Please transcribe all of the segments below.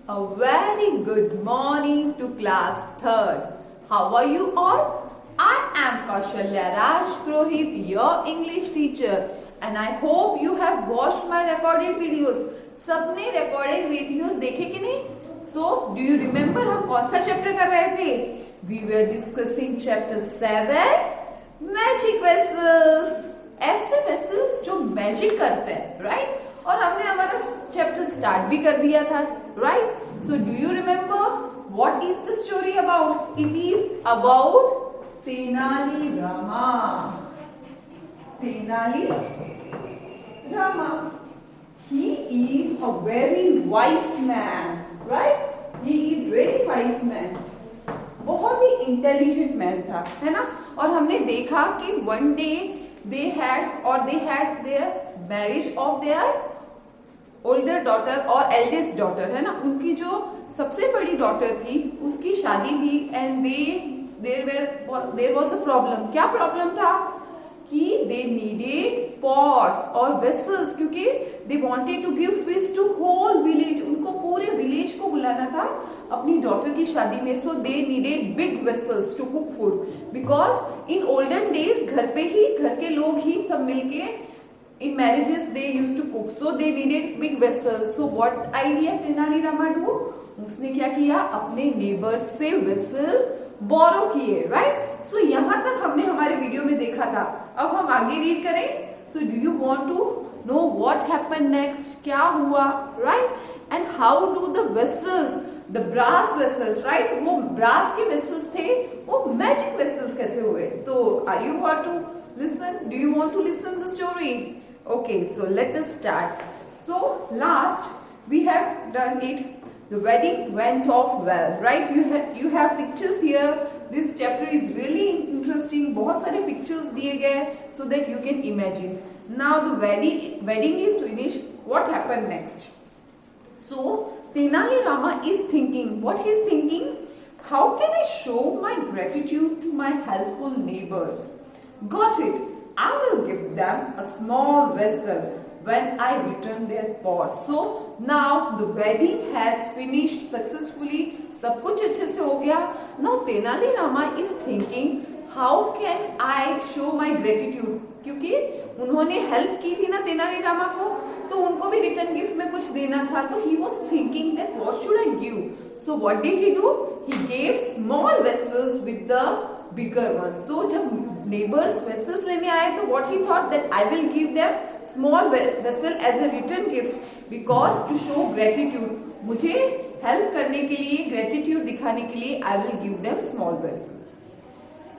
A very good morning to class 3rd. How are you all? I am Kaushalya Raj Purohit, your English teacher, and I hope you have watched my recorded videos. सबने recorded videos देखे कि नहीं? So, do you remember हम कौन सा chapter कर रहे थे? We were discussing chapter 7, Magic Vessels. ऐसे vessels जो magic करते हैं, right? और हमने हमारा चैप्टर स्टार्ट भी कर दिया था, right? So do you remember what is the story about? It is about Tenali Rama. Tenali Rama, he is a very wise man, right? He is very wise man. बहुत ही इंटेलिजेंट मैन था, है ना? और हमने देखा कि one day they had their marriage of their older daughter और eldest daughter, है ना? उनकी जो सबसे बड़ी डॉटर थी उसकी शादी थी and there was a problem. क्या प्रॉब्लम था? कि दे नीडेड पॉट्स और वेसल्स, क्योंकि they wanted to give feast to whole village. उनको पूरे विलेज को बुलाना था अपनी डॉटर की शादी में. So they needed big vessels to cook food, because in olden days घर पे ही घर के लोग ही सब मिलके in marriages they used to cook, so they needed big vessels. So what idea Tenali Rama do? उसने क्या किया? अपने neighbors से vessel borrow किए, right? So यहाँ तक हमने हमारे वीडियो में देखा था. अब हम आगे रीड करें. So do you want to know what happened next? क्या हुआ, right? And how do the vessels, the brass vessels, right? वो brass के vessels थे, वो magic vessels कैसे हुए? तो are you want to listen? Do you want to listen the story? Okay, so let us start. So last we have done it. The wedding went off well, right? You have pictures here. This chapter is really interesting. बहुत सारे pictures दिए गए so that you can imagine. Now the wedding is finished. What happened next? So Tenali Rama is thinking. What he is thinking? How can I show my gratitude to my helpful neighbors? Got it. I will give them a small vessel when I return their pot. So now the wedding has finished successfully. सब कुछ अच्छे से हो गया. Now Tenali Rama is thinking, how can I show my gratitude? क्योंकि उन्होंने help की थी ना तेनाली रामा को, तो उनको भी रिटर्न गिफ्ट में कुछ देना था. तो he was thinking that what should I give? So what did he do? He gave small vessels with the bigger ones. तो जब neighbors vessels लेने आए तो what he thought that I will give them small vessel as a return gift because to show gratitude. मुझे help करने के लिए, gratitude दिखाने के लिए I will give them small vessels.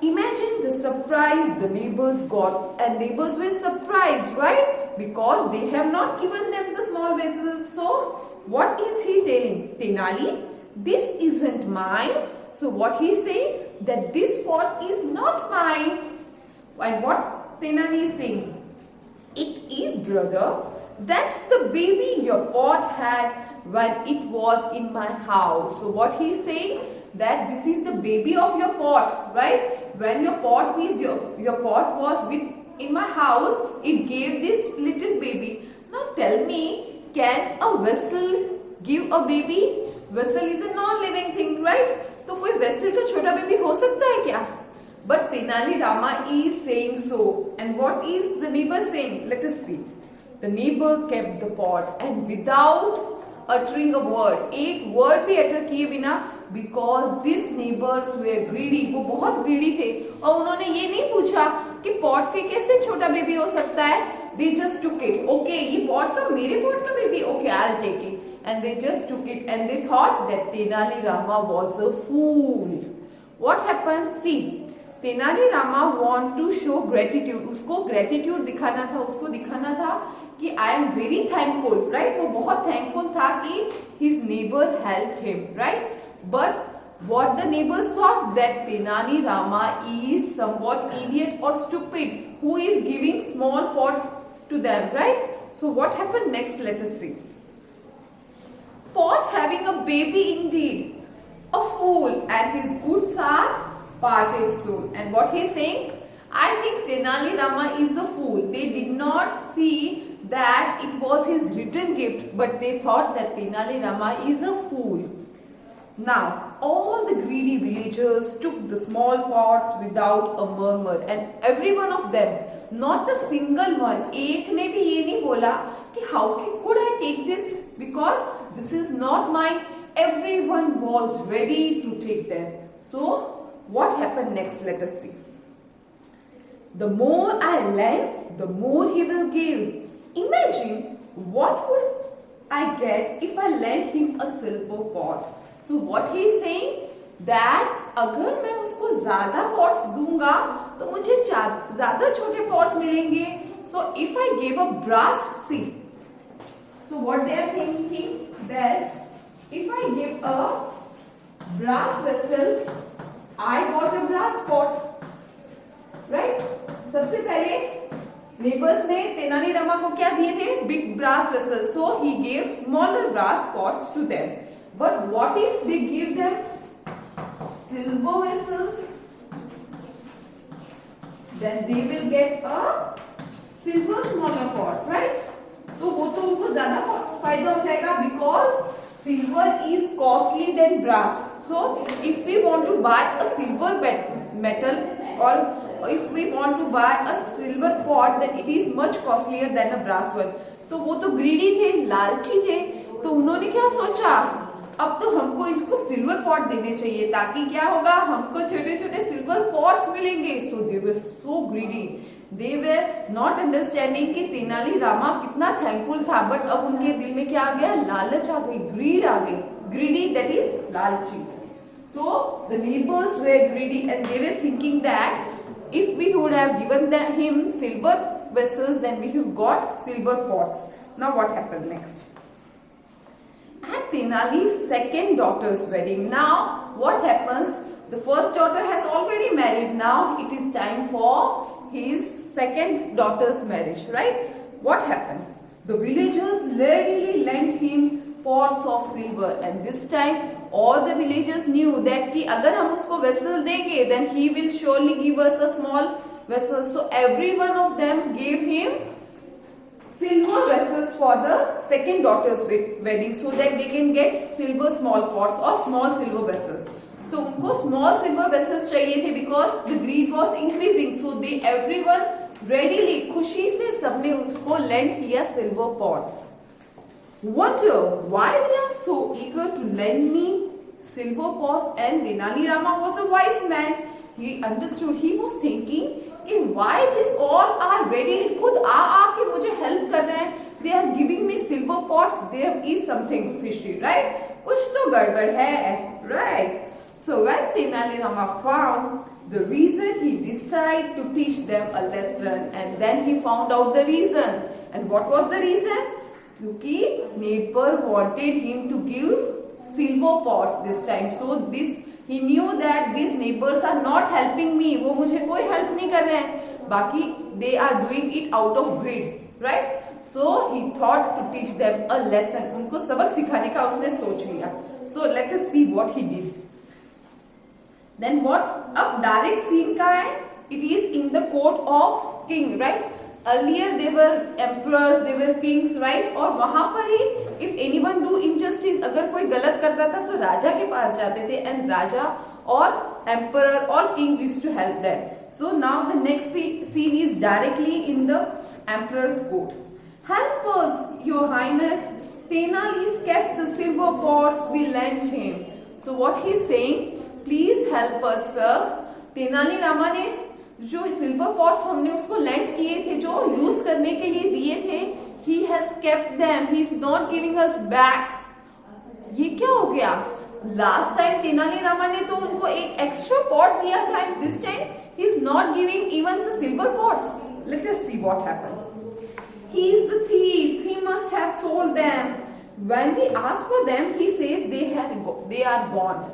Imagine the surprise the neighbors got, and neighbors were surprised, right? Because they have not given them the small vessels. So what is he telling? Tenali, this isn't mine. So what he is saying? That this pot is not mine. And what Tenali is saying? It is, brother. That's the baby your pot had when it was in my house. So what he is saying? That this is the baby of your pot, right? When your pot was in my house, it gave this little baby. Now tell me, can a vessel give a baby? Vessel is a non-living thing, right? तो कोई vessel का छोटा baby हो सकता है क्या? But Tenali Rama is saying so. And what is the neighbor saying? Let us see. The neighbor kept the pot and without uttering a word, एक word भी utter किए बिना, because these neighbors were greedy. वो बहुत greedy थे और उन्होंने ये नहीं पूछा कि pot के कैसे छोटा बेबी हो सकता है. They just took it. Okay, ये pot का मेरे pot का baby. Okay, I'll take it. And they just took it and they thought that Tenali Rama was a fool. What happened? See, Tenali Rama want to show gratitude. उसको gratitude दिखाना था, उसको दिखाना था कि I am very thankful, right? वो बहुत thankful था कि his neighbor helped him, right? But what the neighbors thought that Tenali Rama is somewhat idiot or stupid who is giving small pots to them, right? So what happened next? Let us see. Pot having a baby indeed, a fool, and his goods are parted soon. And what he is saying? I think Tenali Rama is a fool. They did not see that it was his written gift, but they thought that Tenali Rama is a fool. Now all the greedy villagers took the small pots without a murmur, and every one of them, not a single one, एक ने भी ये नहीं बोला कि how could I take this, because this is not mine. Everyone was ready to take them. So what happened next? Let us see. The more I lend, the more he will give. Imagine what would I get if I lent him a silver pot. So what he is saying that अगर मैं उसको ज्यादा pots दूंगा तो मुझे ज्यादा छोटे pots मिलेंगे. So if I gave a brass, see. So what they are thinking that if I give a brass vessel, I got a brass pot, right? सबसे पहले नेबर्स ने तेनाली रामा को क्या दिए थे? Big brass vessel. So he gave smaller brass pots to them. But what if they give them silver vessels? Then they will get a silver smaller pot, right? तो वो तो उनको ज्यादा फायदा हो जाएगा, because silver is costly than brass. So if we want to buy a silver metal, or if we want to buy a silver pot, then it is much costlier than a brass one. तो वो तो greedy थे, लालची थे, तो उन्होंने क्या सोचा, अब तो हमको इसको सिल्वर पॉट देने चाहिए, ताकि क्या होगा, हमको छोटे छोटे सिल्वर पॉट्स मिलेंगे. So they were so greedy. They were not understanding कि तेनाली रामा कितना थैंकफुल था, बट अब उनके दिल में क्या आ गया? लालच आ गई, ग्रीड आ गई. ग्रीडी, दैट इज लालची. So the neighbors were greedy and they were thinking that if we would have given him silver vessels, then we would got silver pots. Now what happened next? At Tenali's second daughter's wedding. Now what happens? The first daughter has already married. Now it is time for his second daughter's marriage, right? What happened? The villagers readily lent him pots of silver, and this time all the villagers knew that कि अगर हम उसको vessel देंगे, then he will surely give us a small vessel. So every one of them gave him silver vessels for the second daughter's wedding, so that they can get silver small pots or small silver vessels. तो उनको small silver vessels चाहिए थे, because the greed was increasing. So they everyone readily, खुशी से सबने उसको lend किया silver pots. Wonder why they are so eager to lend me silver pots. And Tenali Rama was a wise man. He understood. He was thinking कि why this all are ready, खुद आ के मुझे help कर रहे हैं. They are giving me silver pots. There is something fishy, right? कुछ तो गड़बड़ है, right? So when Tenali Rama found the reason, he decided to teach them a lesson. And then he found out the reason. And what was the reason? क्योंकि neighbor wanted him to give silver pots this time. So this he knew that these neighbors are not helping me. वो मुझे कोई help नहीं कर रहे हैं. बाकी they are doing it out of greed, right? So he thought to teach them a lesson. उनको सबक सिखाने का उसने सोच लिया. So let us see what he did. Then what? अब direct scene का है. It is in the court of king, right? Earlier they were emperors, they were kings, right? और वहां पर ही if anyone do injustice, अगर कोई गलत करता था तो राजा के पास जाते थे, and राजा और emperor or king used to help them. So now the next scene is directly in the emperor's court. Help us, your highness. Tenali's kept the silver pots we lent him. So what he is saying, please help us, sir. Tenali Rama ने जो silver pots हमने उसको land किए थे, जो use करने के लिए दिए थे, he has kept them. He is not giving us back. ये क्या हो गया? लास्ट टाइम तेनाली रामा ने तो उनको एक एक्स्ट्रा पॉट दिया था, and this time he is not giving even the silver pots. Let us see what happened. He is the thief. He must have sold them. When we ask for them, he says they are gone.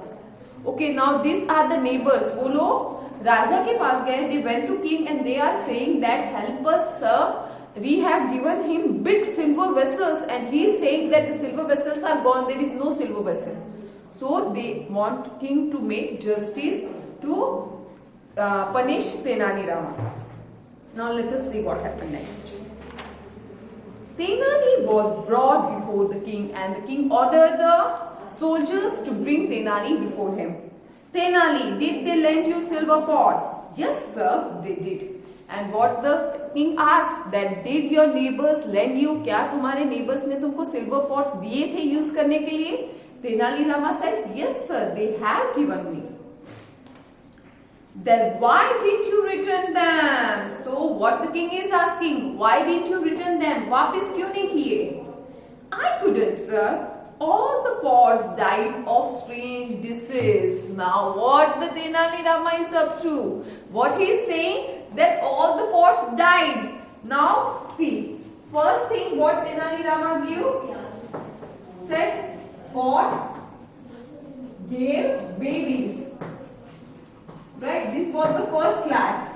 Okay, now these are the neighbors. वो लोग राजा के पास गए. They went to king and they are saying that help us, sir. We have given him big silver vessels, and he is saying that the silver vessels are gone. There is no silver vessel. So they want king to make justice to punish Tenali Rama. Now let us see what happened next. Tenali was brought before the king and the king ordered the soldiers to bring Tenali before him. Tenali, did they lend you silver pots? Yes, sir, they did. And what the king asked, that did your neighbors lend you? क्या तुम्हारे neighbors ने तुमको silver pots दिए थे use करने के लिए? Tenali Rama said, yes, sir, they have given me. Then why didn't you return them? So what the king is asking, why didn't you return them? वापिस क्यों नहीं किए? I couldn't, sir. All the pots died of strange disease. Now what the Tenali Rama is up to? What he is saying, that all the pots died. Now see, first thing what Tenali Rama gave, said pots gave babies. Right, this was the first line,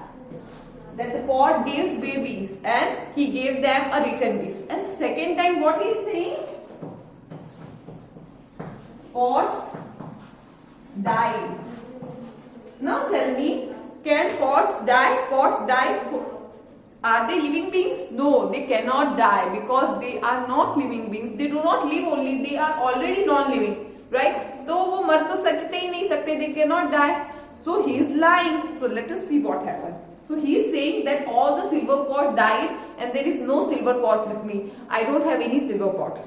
that the pot gives babies and he gave them a return gift. And second time what he is saying, pots died. Now tell me, can pots die? Pots die. Are they living beings? No, they cannot die because they are not living beings. They do not live only, they are already non-living. Right? तो वो मर तो सकते ही नहीं सकते, they cannot die. So he is lying. So let us see what happened. So he is saying that all the silver pot died and there is no silver pot with me. I don't have any silver pot.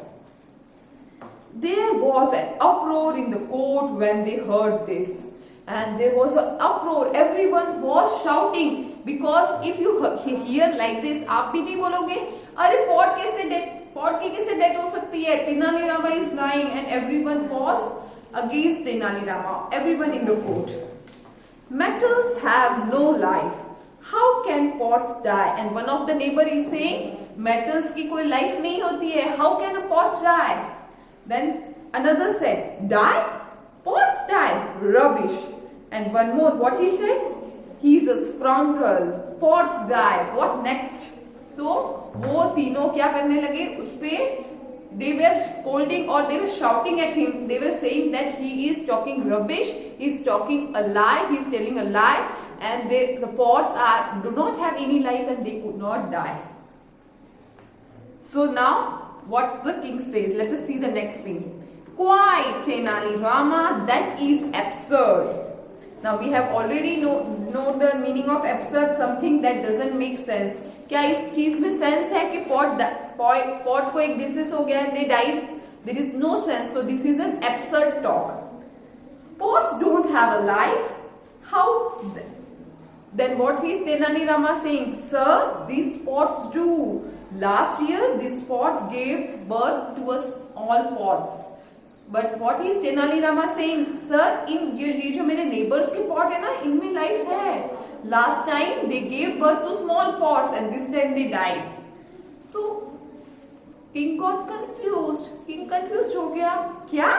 There was an uproar in the court when they heard this. And there was an uproar. Everyone was shouting. Because if you hear like this, आप भी नहीं बोलोगे, अरे pot कैसे dead? Pot की कैसे dead हो सकती है? Tenali Rama is lying and everyone was against Tenali Rama. Everyone in the court. Metals have no life. How can pots die? And one of the neighbor is saying, metals की कोई life नहीं होती है. How can a pot die? Then another said, die? Pots die. Rubbish. And one more, what he said? He's a scoundrel. Pots die. What next? तो वो तीनों क्या करने लगे उस पे? They were scolding or they were shouting at him. They were saying that he is talking rubbish, he is talking a lie, he is telling a lie, and the pots do not have any life and they could not die. So now what the king says, let us see the next scene. Quite, Tenali Rama, that is absurd. Now we have already know the meaning of absurd, something that doesn't make sense. क्या इस चीज में sense है कि pot को एक disease हो गया and they died? There is no sense. So this is an absurd talk. Pots don't have a life. How? Then what is Tenali Rama saying? Sir, these pots do. Last year these pots gave birth to us all pots. But what is Tenali Rama saying? Sir, ये जो मेरे neighbors के pot है ना, इनमें life है. Last time they gave birth to small pots and this time they died. So king got confused. King confused हो गया. क्या?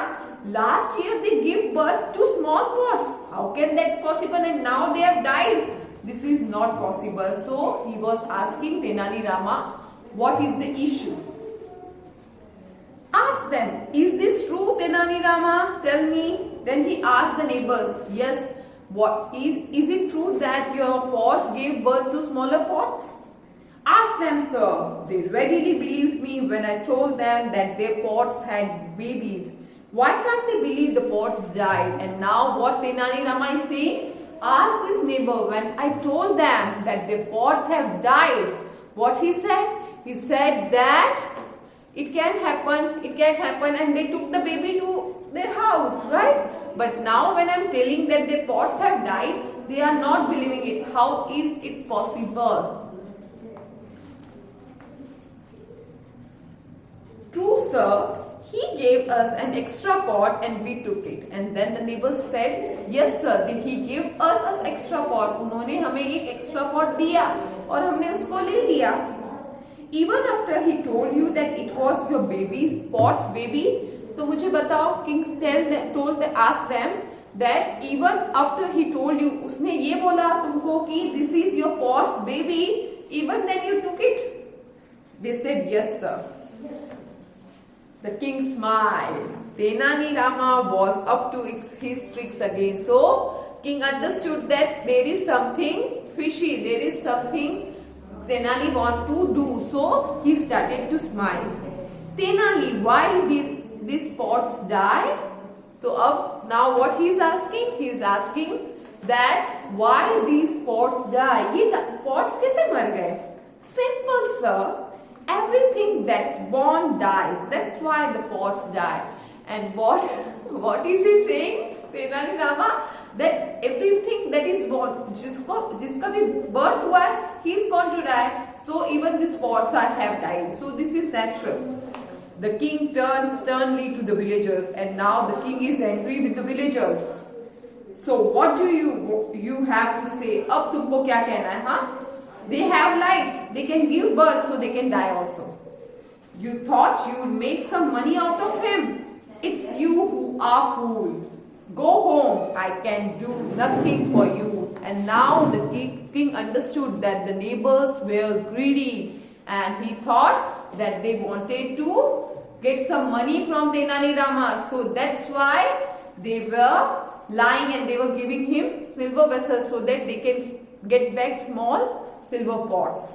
Last year they gave birth to small pots. How can that possible? And now they have died. This is not possible. So he was asking Tenali Rama, what is the issue? Ask them, is this true, Tenali Rama? Tell me. Then he asked the neighbors, yes. What is it true that your pots gave birth to smaller pots? Ask them, sir. They readily believed me when I told them that their pots had babies. Why can't they believe the pots died? And now what Tenali Rama is saying? Ask this neighbor, when I told them that their pots have died, what he said? He said that it can happen and they took the baby to their house, right? But now when I am telling that their pots have died, they are not believing it. How is it possible? True, sir. He gave us an extra pot and we took it. And then the neighbors said, yes sir, he gave us an extra pot. उन्होंने हमें एक extra pot दिया और हमने उसको ले लिया. Even after he told you that it was your baby, pot's baby, तो मुझे बताओ, king asked them that even after he told you, उसने ये बोला तुमको कि this is your pot's baby, even then you took it? They said yes sir. The king smiled. Tenali Rama was up to his tricks again. So king understood that there is something fishy, there is something Tenali want to do, so he started to smile. Tenali, why did these pots die? So now what he is asking? He is asking that why these pots die? ये pots कैसे मर गए? Simple, sir. Everything that's born dies. That's why the pots die. And what is he saying? Tenali Rama, that everything that is born, जिसका भी birth हुआ है, he is going to die. So even these pots have died. So this is natural. The king turns sternly to the villagers, and now the king is angry with the villagers. So what do you have to say? अब तुमको क्या कहना है? हाँ? They have life. They can give birth, so they can die also. You thought you would make some money out of him. It's you who are fool. Go home. I can do nothing for you. And now the king understood that the neighbors were greedy, and he thought that they wanted to get some money from Tenali Rama. So that's why they were lying and they were giving him silver vessels so that they can get back small silver pots.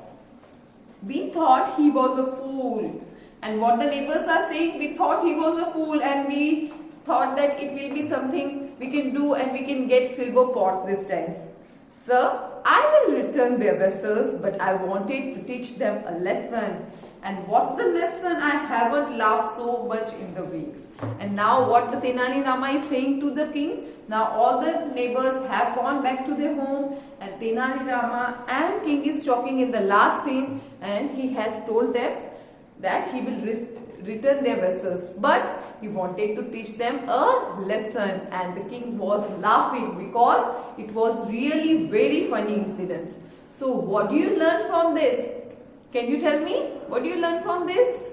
We thought he was a fool. And what the neighbors are saying, we thought he was a fool, and we thought that it will be something we can do and we can get silver pot this time. Sir, I will return their vessels, but I wanted to teach them a lesson. And what's the lesson? I haven't laughed so much in the weeks. And now what the Tenali Rama is saying to the king? Now all the neighbors have gone back to their home, and Tenali Rama and king is talking in the last scene, and he has told them that he will return their vessels, but he wanted to teach them a lesson, and the king was laughing because it was really very funny incidents. So what do you learn from this? Can you tell me? What do you learn from this?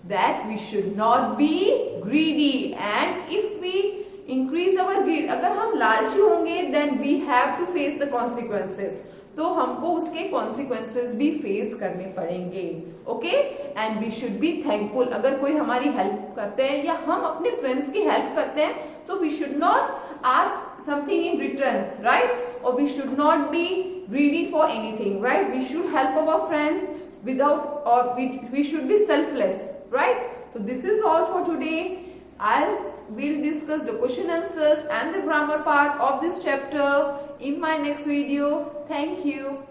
That we should not be greedy, and if we increase our greed, अगर हम लालची होंगे, then we have to face the consequences. तो हमको उसके consequences भी face करने पड़ेंगे. Okay? And we should be thankful. अगर कोई हमारी help करते हैं या हम अपने friends की help करते हैं, so we should not ask something in return, right? Or we should not be greedy for anything, right? We should help our friends without, or we should be selfless, right? So this is all for today. We'll discuss the question answers and the grammar part of this chapter in my next video. Thank you.